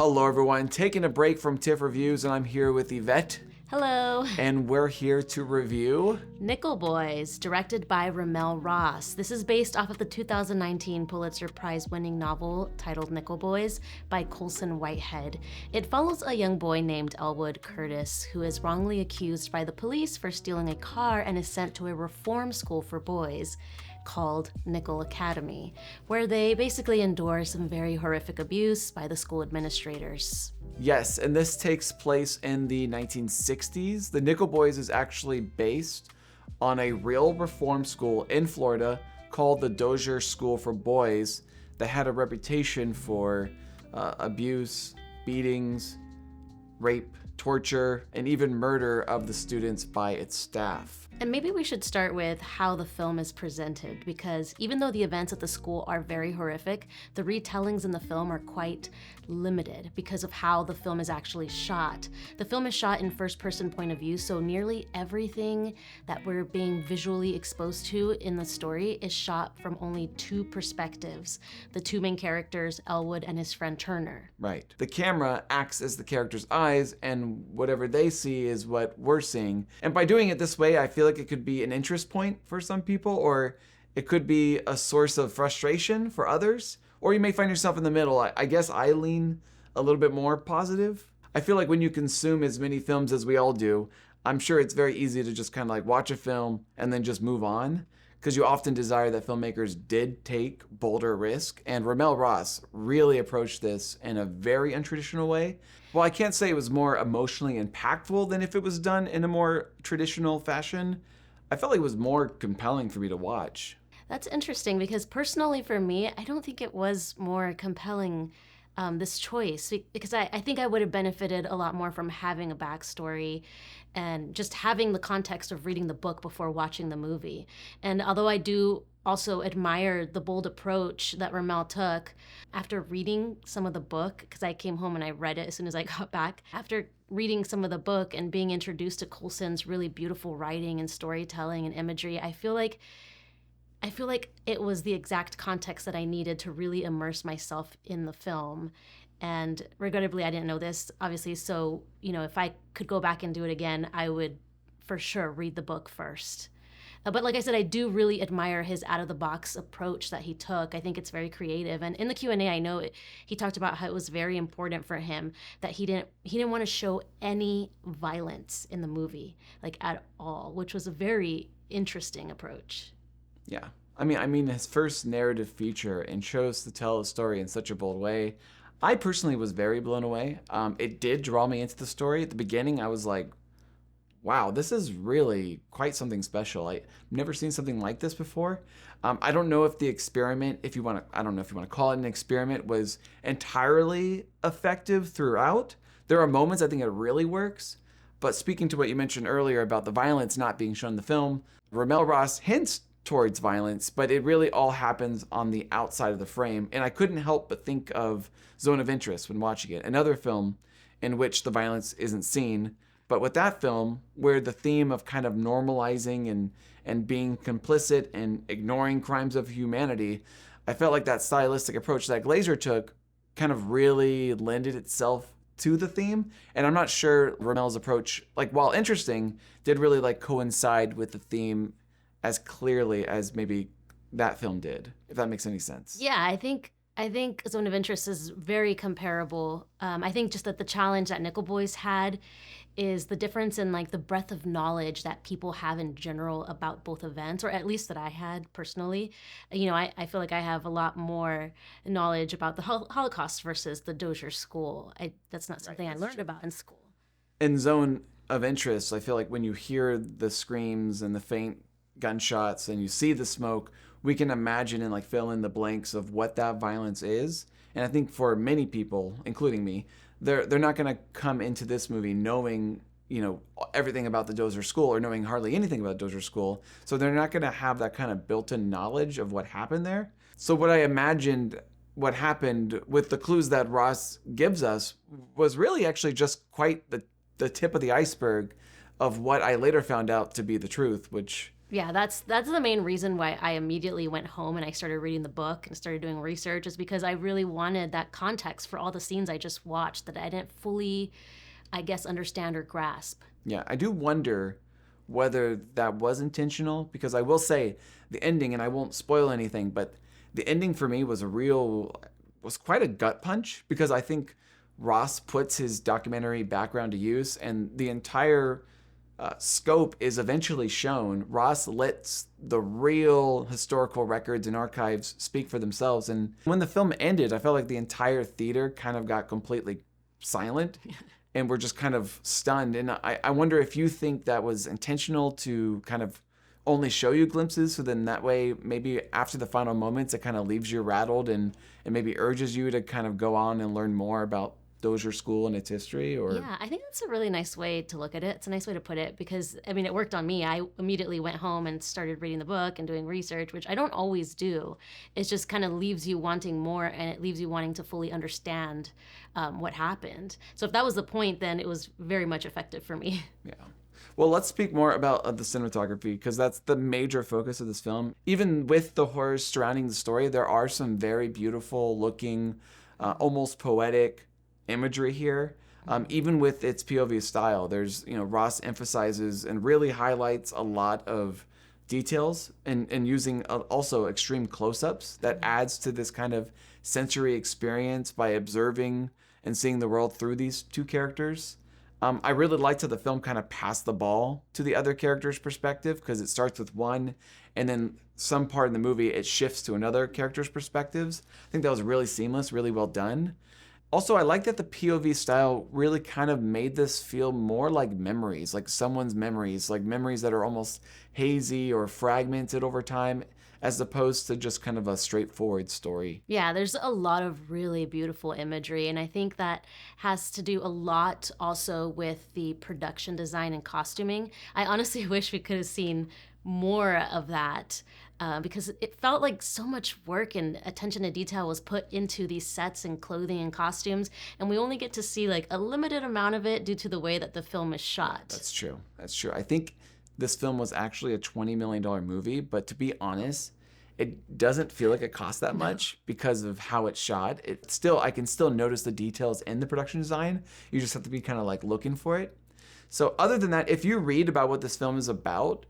Hello everyone, taking a break from TIFF Reviews, and I'm here with Yvette. Hello. And we're here to review Nickel Boys, directed by Ramel Ross. This is based off of the 2019 Pulitzer Prize-winning novel titled Nickel Boys by Colson Whitehead. It follows a young boy named Elwood Curtis, who is wrongly accused by the police for stealing a car and is sent to a reform school for boys called Nickel Academy, where they basically endure some very horrific abuse by the school administrators. Yes, and this takes place in the 1960s. The Nickel Boys is actually based on a real reform school in Florida called the Dozier School for Boys that had a reputation for abuse, beatings, rape, torture, and even murder of the students by its staff. And maybe we should start with how the film is presented, because even though the events at the school are very horrific, the retellings in the film are quite limited because of how the film is actually shot. The film is shot in first-person point of view, so nearly everything that we're being visually exposed to in the story is shot from only two perspectives: the two main characters, Elwood and his friend Turner. Right. The camera acts as the character's eyes, and whatever they see is what we're seeing. And by doing it this way, I feel like it could be an interest point for some people, or it could be a source of frustration for others, or you may find yourself in the middle. I guess I lean a little bit more positive. I feel like when you consume as many films as we all do, I'm sure it's very easy to just kind of like watch a film and then just move on, because you often desire that filmmakers did take bolder risk, and Ramel Ross really approached this in a very untraditional way. Well, I can't say it was more emotionally impactful than if it was done in a more traditional fashion. I felt like it was more compelling for me to watch. That's interesting, because personally for me, I don't think it was more compelling, this choice, because I think I would have benefited a lot more from having a backstory and just having the context of reading the book before watching the movie. And although I do also admire the bold approach that Ramel took, after reading some of the book, because I came home and I read it as soon as I got back, after reading some of the book and being introduced to Colson's really beautiful writing and storytelling and imagery, I feel like it was the exact context that I needed to really immerse myself in the film. And regrettably, I didn't know this, obviously, so, if I could go back and do it again, I would for sure read the book first. But like I said, I do really admire his out-of-the-box approach that he took. I think it's very creative. And in the Q&A, I know he talked about how it was very important for him that he didn't want to show any violence in the movie, like at all, which was a very interesting approach. Yeah. I mean, his first narrative feature and chose to tell a story in such a bold way. I personally was very blown away. It did draw me into the story. At the beginning, I was like, wow, this is really quite something special. I've never seen something like this before. I don't know if the experiment, I don't know if you want to call it an experiment, was entirely effective throughout. There are moments I think it really works. But speaking to what you mentioned earlier about the violence not being shown in the film, Ramel Ross hints towards violence, but it really all happens on the outside of the frame. And I couldn't help but think of Zone of Interest when watching it, another film in which the violence isn't seen. But with that film, where the theme of kind of normalizing and being complicit and ignoring crimes of humanity, I felt like that stylistic approach that Glazer took kind of really lended itself to the theme. And I'm not sure Ramel's approach, while interesting, did really coincide with the theme as clearly as maybe that film did, if that makes any sense. Yeah, I think Zone of Interest is very comparable. I think just that the challenge that Nickel Boys had is the difference in the breadth of knowledge that people have in general about both events, or at least that I had personally. I feel like I have a lot more knowledge about the Holocaust versus the Dozier School. That's not something I learned about in school. In Zone of Interest, I feel like when you hear the screams and the faint gunshots and you see the smoke, we can imagine and fill in the blanks of what that violence is. And I think for many people, including me, they're not going to come into this movie knowing everything about the Dozier School, or knowing hardly anything about Dozier School. So they're not going to have that kind of built-in knowledge of what happened there. So what I imagined what happened with the clues that Ross gives us was really actually just quite the tip of the iceberg of what I later found out to be the truth, which Yeah, that's the main reason why I immediately went home and I started reading the book and started doing research, is because I really wanted that context for all the scenes I just watched that I didn't fully, I guess, understand or grasp. Yeah, I do wonder whether that was intentional, because I will say the ending, and I won't spoil anything, but the ending for me was quite a gut punch, because I think Ross puts his documentary background to use, and the entire scope is eventually shown. Ross lets the real historical records and archives speak for themselves. And when the film ended, I felt like the entire theater kind of got completely silent and we're just kind of stunned. And I wonder if you think that was intentional to kind of only show you glimpses, so then that way maybe after the final moments it kind of leaves you rattled and maybe urges you to kind of go on and learn more about Dozier School and its history. Or Yeah, I think that's a really nice way to look at it. It's a nice way to put it because, I mean, it worked on me. I immediately went home and started reading the book and doing research, which I don't always do. It just kind of leaves you wanting more and it leaves you wanting to fully understand what happened. So if that was the point, then it was very much effective for me. yeah. Well, let's speak more about the cinematography, because that's the major focus of this film. Even with the horrors surrounding the story, there are some very beautiful looking, almost poetic imagery here. Even with its POV style, there's, Ross emphasizes and really highlights a lot of details and using also extreme close-ups that adds to this kind of sensory experience by observing and seeing the world through these two characters. I really liked how the film kind of passed the ball to the other character's perspective, because it starts with one and then some part in the movie it shifts to another character's perspectives. I think that was really seamless, really well done. Also, I like that the POV style really kind of made this feel more like memories, like someone's memories, like memories that are almost hazy or fragmented over time, as opposed to just kind of a straightforward story. Yeah, there's a lot of really beautiful imagery, and I think that has to do a lot also with the production design and costuming. I honestly wish we could have seen more of that because it felt like so much work and attention to detail was put into these sets and clothing and costumes, and we only get to see like a limited amount of it due to the way that the film is shot. That's true. That's true. I think this film was actually a $20 million movie, but to be honest, it doesn't feel like it cost that much because of how it's shot. I can still notice the details in the production design. You just have to be kind of like looking for it. So other than that, if you read about what this film is about,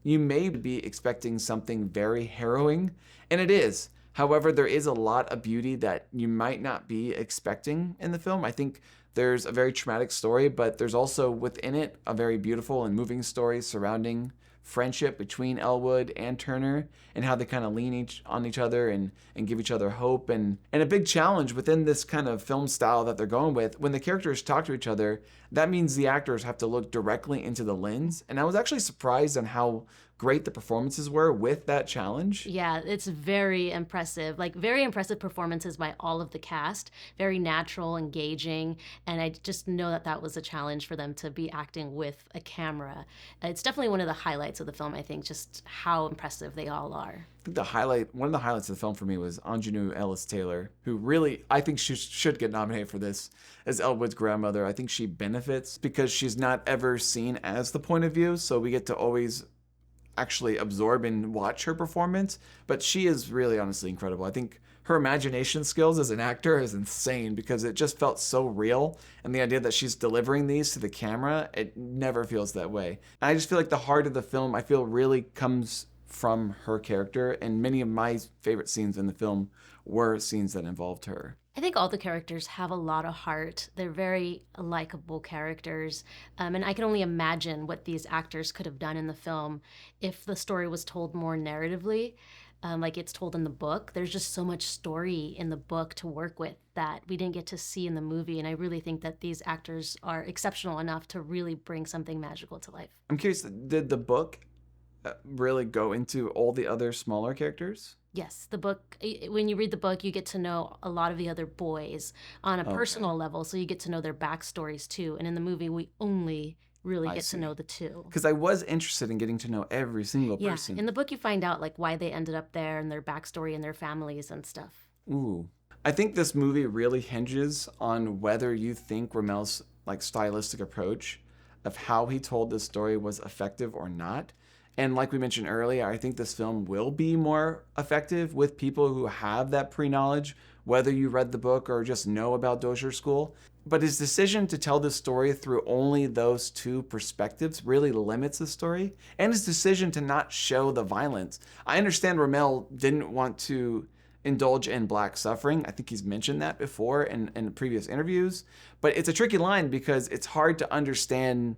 you may be expecting something very harrowing, and it is. However, there is a lot of beauty that you might not be expecting in the film. I think there's a very traumatic story, but there's also within it a very beautiful and moving story surrounding friendship between Elwood and Turner, and how they kind of lean on each other and give each other hope. And a big challenge within this kind of film style that they're going with, when the characters talk to each other, that means the actors have to look directly into the lens. And I was actually surprised on how great the performances were with that challenge. Yeah, it's very impressive. Like, very impressive performances by all of the cast. Very natural, engaging, and I just know that that was a challenge for them to be acting with a camera. It's definitely one of the highlights of the film, I think, just how impressive they all are. I think one of the highlights of the film for me was Anjanou Ellis-Taylor, who really, I think she should get nominated for this as Elwood's grandmother. I think she benefits because she's not ever seen as the point of view, so we get to always actually absorb and watch her performance. But she is really honestly incredible. I think her imagination skills as an actor is insane, because it just felt so real, and the idea that she's delivering these to the camera, it never feels that way. And I just feel like the heart of the film, I feel, really comes from her character, and many of my favorite scenes in the film were scenes that involved her. I think all the characters have a lot of heart. They're very likable characters. And I can only imagine what these actors could have done in the film if the story was told more narratively, like it's told in the book. There's just so much story in the book to work with that we didn't get to see in the movie. And I really think that these actors are exceptional enough to really bring something magical to life. I'm curious, did the book really go into all the other smaller characters? Yes, the book, when you read the book, you get to know a lot of the other boys on a personal level, so you get to know their backstories too. And in the movie, we only really get to know the two. Because I was interested in getting to know every single person. Yeah, in the book, you find out like why they ended up there and their backstory and their families and stuff. Ooh. I think this movie really hinges on whether you think Ramel's like stylistic approach of how he told this story was effective or not. And like we mentioned earlier, I think this film will be more effective with people who have that pre-knowledge, whether you read the book or just know about Dozier School. But his decision to tell this story through only those two perspectives really limits the story. And his decision to not show the violence. I understand Rommel didn't want to indulge in black suffering. I think he's mentioned that before in previous interviews. But it's a tricky line because it's hard to understand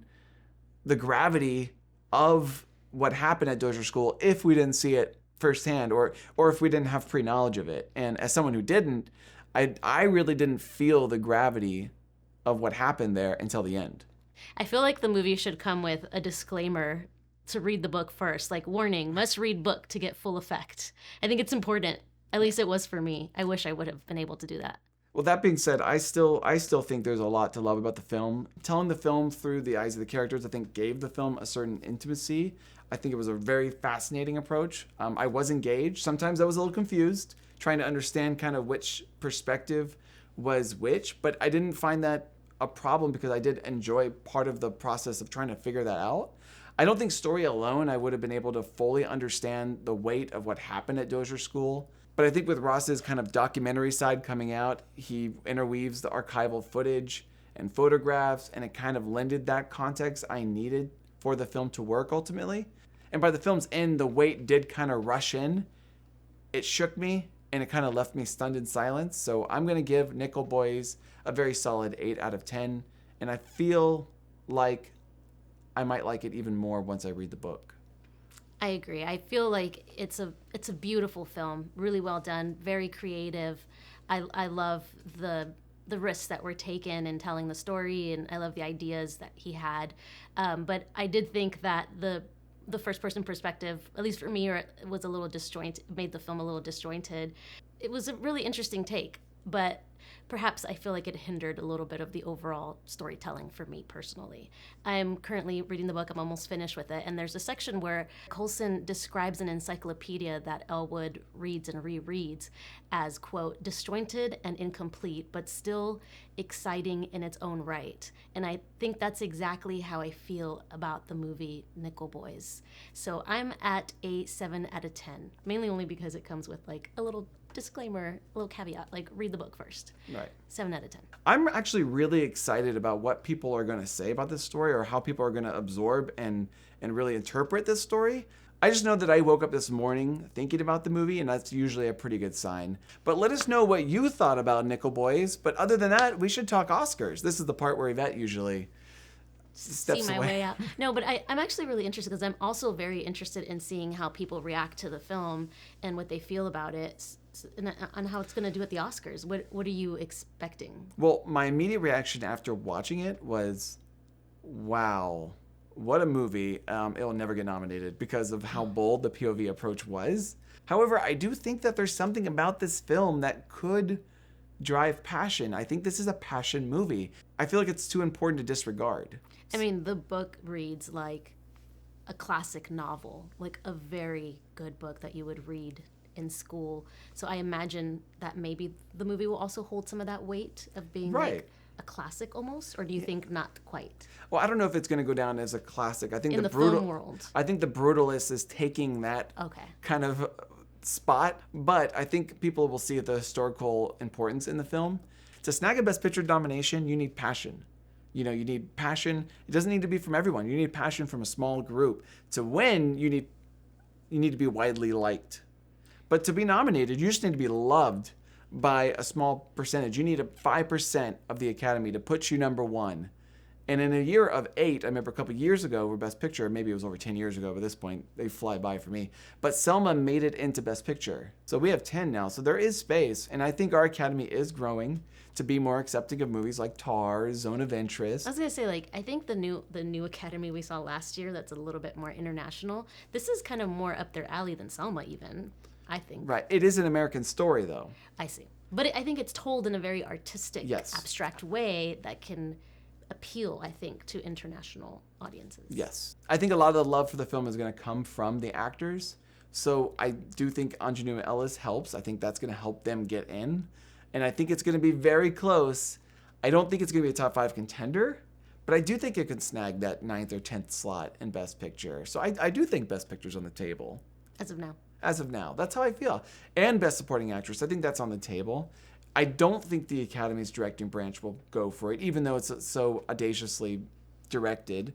the gravity of what happened at Dozier School if we didn't see it firsthand, or if we didn't have pre-knowledge of it. And as someone who didn't, I really didn't feel the gravity of what happened there until the end. I feel like the movie should come with a disclaimer to read the book first, like warning, must read book to get full effect. I think it's important. At least it was for me. I wish I would have been able to do that. Well, that being said, I still think there's a lot to love about the film. Telling the film through the eyes of the characters, I think, gave the film a certain intimacy. I think it was a very fascinating approach. I was engaged. Sometimes I was a little confused, trying to understand kind of which perspective was which, but I didn't find that a problem because I did enjoy part of the process of trying to figure that out. I don't think story alone I would have been able to fully understand the weight of what happened at Dozier School. But I think with Ross's kind of documentary side coming out, he interweaves the archival footage and photographs, and it kind of lended that context I needed for the film to work ultimately. And by the film's end, the weight did kind of rush in. It shook me, and it kind of left me stunned in silence. So I'm going to give Nickel Boys a very solid 8 out of 10. And I feel like I might like it even more once I read the book. I agree. I feel like it's a beautiful film, really well done, very creative. I love the risks that were taken in telling the story, and I love the ideas that he had. But I did think that the first person perspective, at least for me, was a little disjointed, made the film a little disjointed. It was a really interesting take, but perhaps I feel like it hindered a little bit of the overall storytelling for me personally. I'm currently reading the book. I'm almost finished with it. And there's a section where Coulson describes an encyclopedia that Elwood reads and rereads as, quote, disjointed and incomplete, but still exciting in its own right. And I think that's exactly how I feel about the movie Nickel Boys. So I'm at a 7 out of 10, mainly only because it comes with like a little disclaimer, a little caveat, like read the book first. Right. 7 out of 10. I'm actually really excited about what people are going to say about this story, or how people are going to absorb and really interpret this story. I just know that I woke up this morning thinking about the movie, and that's usually a pretty good sign. But let us know what you thought about Nickel Boys. But other than that, we should talk Oscars. This is the part where Yvette usually steps see my away. way out. No, but I'm actually really interested because I'm also very interested in seeing how people react to the film and what they feel about it, and how it's going to do at the Oscars. What are you expecting? Well, my immediate reaction after watching it was, wow, what a movie. It'll never get nominated because of how bold the POV approach was. However, I do think that there's something about this film that could drive passion. I think this is a passion movie. I feel like it's too important to disregard. I mean, the book reads like a classic novel, like a very good book that you would read in school. So I imagine that maybe the movie will also hold some of that weight of being like a classic almost, or do you think not quite? Well, I don't know if it's going to go down as a classic. I think in the film world. I think The Brutalist is taking that kind of spot, but I think people will see the historical importance in the film. To snag a Best Picture nomination, you need passion. You need passion. It doesn't need to be from everyone. You need passion from a small group. To win, you need to be widely liked. But to be nominated, you just need to be loved by a small percentage. You need 5% of the Academy to put you number one. And in a year of 8, I remember a couple years ago for Best Picture, maybe it was over 10 years ago, but at this point, they fly by for me. But Selma made it into Best Picture. So we have 10 now, so there is space. And I think our Academy is growing to be more accepting of movies like Tar, Zone of Interest. I was gonna say, like, I think the new Academy we saw last year, that's a little bit more international. This is kind of more up their alley than Selma even, I think. Right. It is an American story, though. I see. But I think it's told in a very artistic, abstract way that can appeal, I think, to international audiences. Yes. I think a lot of the love for the film is going to come from the actors. So I do think Ingenue Ellis helps. I think that's going to help them get in. And I think it's going to be very close. I don't think it's going to be a top 5 contender, But I do think it could snag that 9th or 10th slot in Best Picture. So I do think Best Picture's on the table. As of now. As of now. That's how I feel. And Best Supporting Actress, I think that's on the table. I don't think the Academy's directing branch will go for it, even though it's so audaciously directed.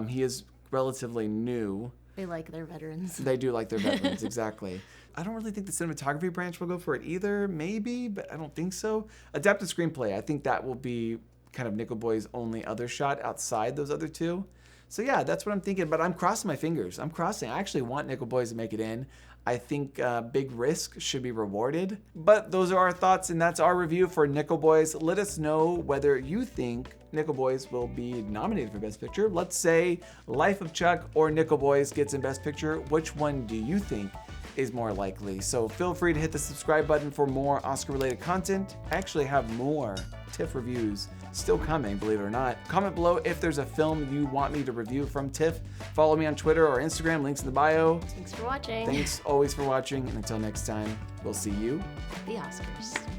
He is relatively new. They like their veterans. They do like their veterans, exactly. I don't really think the cinematography branch will go for it either, maybe, but I don't think so. Adapted screenplay, I think that will be kind of Nickel Boy's only other shot outside those other two. So yeah, that's what I'm thinking, but I'm crossing my fingers. I actually want Nickel Boys to make it in. I think big risk should be rewarded. But those are our thoughts, and that's our review for Nickel Boys. Let us know whether you think Nickel Boys will be nominated for Best Picture. Let's say Life of Chuck or Nickel Boys gets in Best Picture. Which one do you think is more likely? So feel free to hit the subscribe button for more Oscar-related content. I actually have more TIFF reviews still coming, believe it or not. Comment below if there's a film you want me to review from TIFF. Follow me on Twitter or Instagram, links in the bio. Thanks for watching. Thanks always for watching, and until next time, we'll see you at the Oscars.